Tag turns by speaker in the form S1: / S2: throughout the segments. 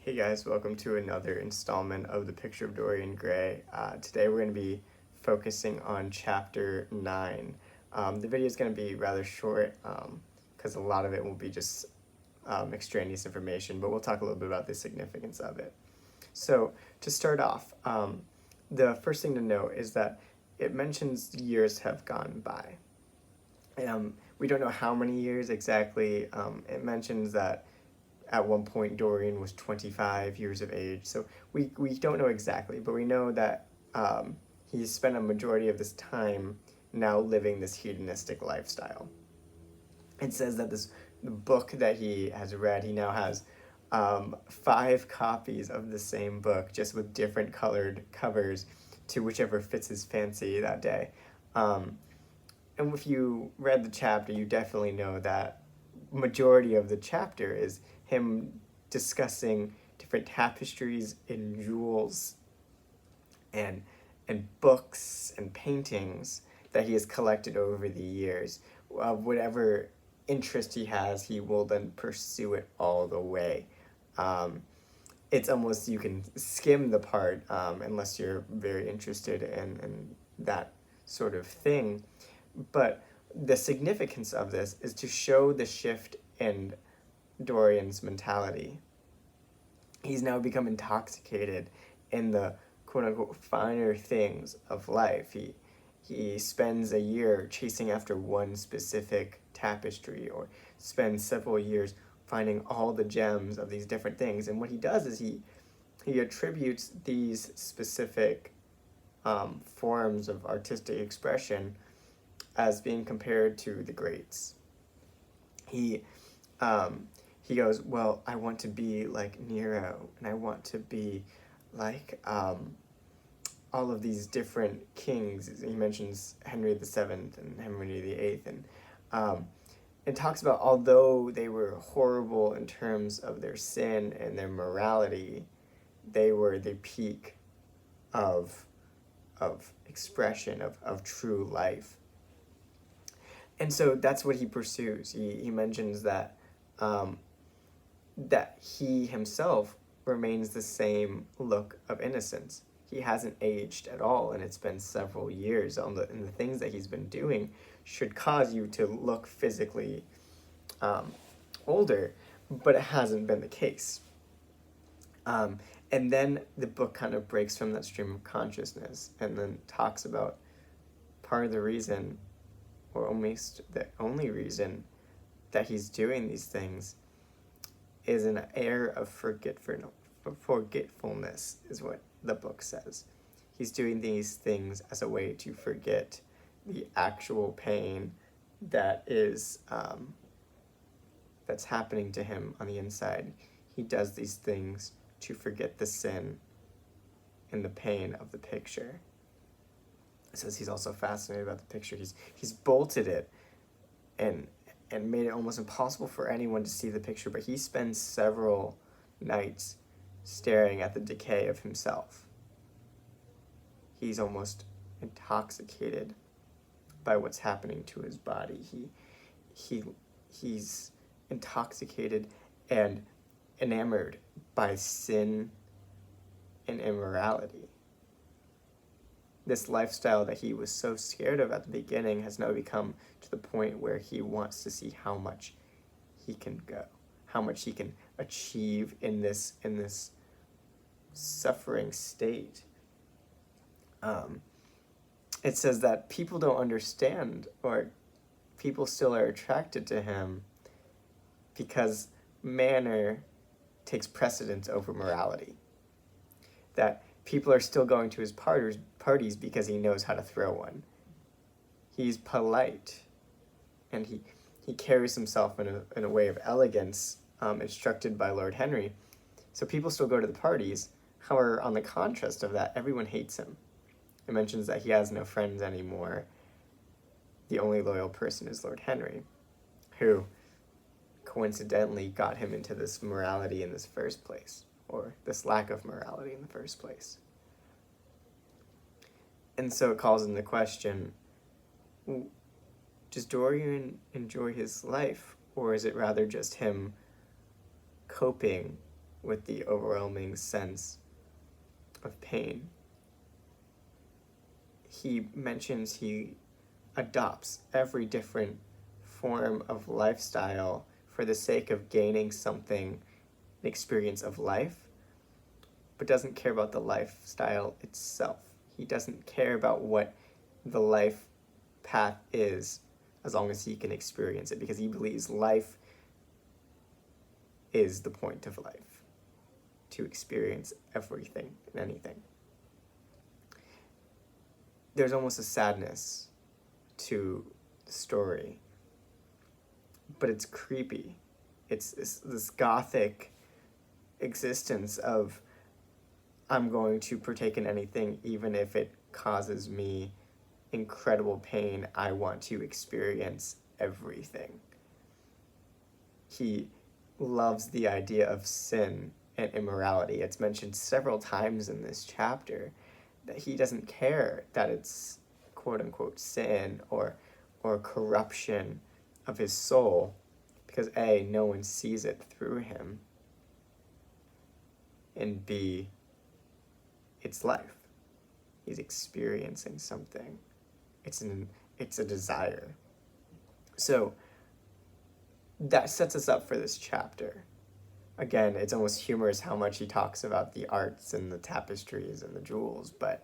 S1: Hey guys, welcome to another installment of The Picture of Dorian Gray. Today we're going to be focusing on chapter 9. The video is going to be rather short because a lot of it will be just extraneous information, but we'll talk a little bit about the significance of it. So, to start off, the first thing to note is that it mentions years have gone by. We don't know how many years exactly. It mentions that at one point Dorian was 25 years of age, so we don't know exactly, but we know that he spent a majority of this time now living this hedonistic lifestyle. It says that the book that he has read, he now has 5 copies of the same book, just with different colored covers to whichever fits his fancy that day. And if you read the chapter, you definitely know that majority of the chapter is him discussing different tapestries and jewels and books and paintings that he has collected over the years. Whatever interest he has, he will then pursue it all the way. It's almost, you can skim the part unless you're very interested in that sort of thing. But the significance of this is to show the shift in Dorian's mentality. He's now become intoxicated in the quote-unquote finer things of life. He spends a year chasing after one specific tapestry, or spends several years finding all the gems of these different things. And what he does is he attributes these specific forms of artistic expression as being compared to the greats. He goes, well, I want to be like Nero, and I want to be like all of these different kings. He mentions Henry VII and Henry VIII, and talks about, although they were horrible in terms of their sin and their morality, they were the peak of expression of true life. And so that's what he pursues. He mentions that that he himself remains the same look of innocence. He hasn't aged at all, and it's been several years. And the things that he's been doing should cause you to look physically older, but it hasn't been the case. And then the book kind of breaks from that stream of consciousness and then talks about part of the reason, or almost the only reason, that he's doing these things is an air of forgetfulness, is what the book says. He's doing these things as a way to forget the actual pain that is that's happening to him on the inside. He does these things to forget the sin and the pain of the picture. It says he's also fascinated about the picture. He's bolted it and made it almost impossible for anyone to see the picture, but he spends several nights staring at the decay of himself. He's almost intoxicated by what's happening to his body. He's intoxicated and enamored by sin and immorality. This lifestyle that he was so scared of at the beginning has now become to the point where he wants to see how much he can go, how much he can achieve in this suffering state. It says that people don't understand, or people still are attracted to him because manner takes precedence over morality. That people are still going to his parties because he knows how to throw one. He's polite, and he carries himself in a way of elegance, instructed by Lord Henry. So people still go to the parties. However, on the contrast of that, everyone hates him. It mentions that he has no friends anymore. The only loyal person is Lord Henry, who coincidentally got him into this morality in this first place, or this lack of morality in the first place. And so it calls into question, does Dorian enjoy his life, or is it rather just him coping with the overwhelming sense of pain. He mentions he adopts every different form of lifestyle for the sake of gaining something, an experience of life, but doesn't care about the lifestyle itself. He doesn't care about what the life path is as long as he can experience it, because he believes life is the point of life, to experience everything and anything. There's almost a sadness to the story, but it's creepy. It's this gothic existence of, I'm going to partake in anything even if it causes me incredible pain. I want to experience everything. He loves the idea of sin and immorality. It's mentioned several times in this chapter that he doesn't care that it's quote-unquote sin or corruption of his soul, because A, no one sees it through him, and B, it's life. He's experiencing something. It's a desire. So that sets us up for this chapter. Again, it's almost humorous how much he talks about the arts and the tapestries and the jewels, but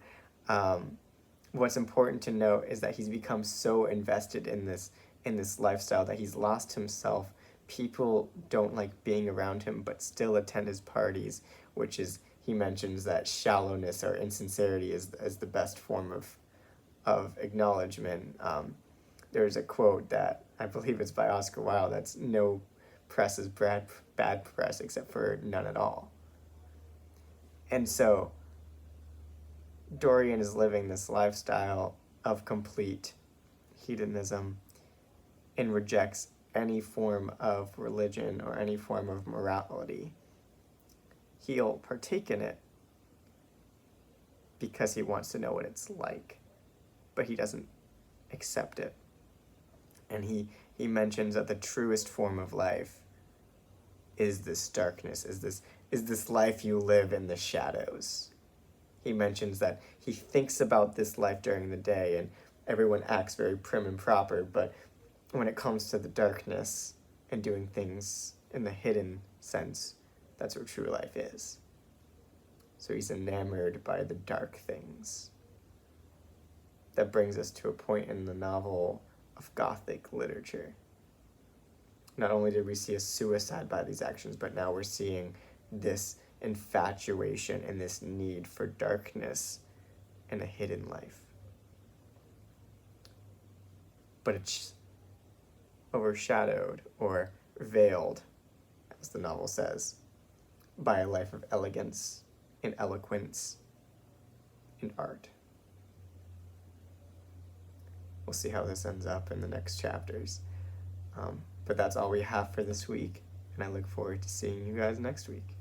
S1: what's important to note is that he's become so invested in this lifestyle that he's lost himself. People don't like being around him, but still attend his parties, which is, he mentions that shallowness or insincerity is the best form of acknowledgement. There's a quote that I believe it's by Oscar Wilde, that's no press is bad press except for none at all. And so Dorian is living this lifestyle of complete hedonism and rejects any form of religion or any form of morality. He'll partake in it because he wants to know what it's like, but he doesn't accept it. And he mentions that the truest form of life is this darkness, is this life you live in the shadows. He mentions that he thinks about this life during the day and everyone acts very prim and proper, but when it comes to the darkness and doing things in the hidden sense, that's where true life is. So he's enamored by the dark things. That brings us to a point in the novel of Gothic literature. Not only did we see a suicide by these actions, but now we're seeing this infatuation and this need for darkness and a hidden life. But it's overshadowed or veiled, as the novel says, by a life of elegance and eloquence and art. We'll see how this ends up in the next chapters. But that's all we have for this week, and I look forward to seeing you guys next week.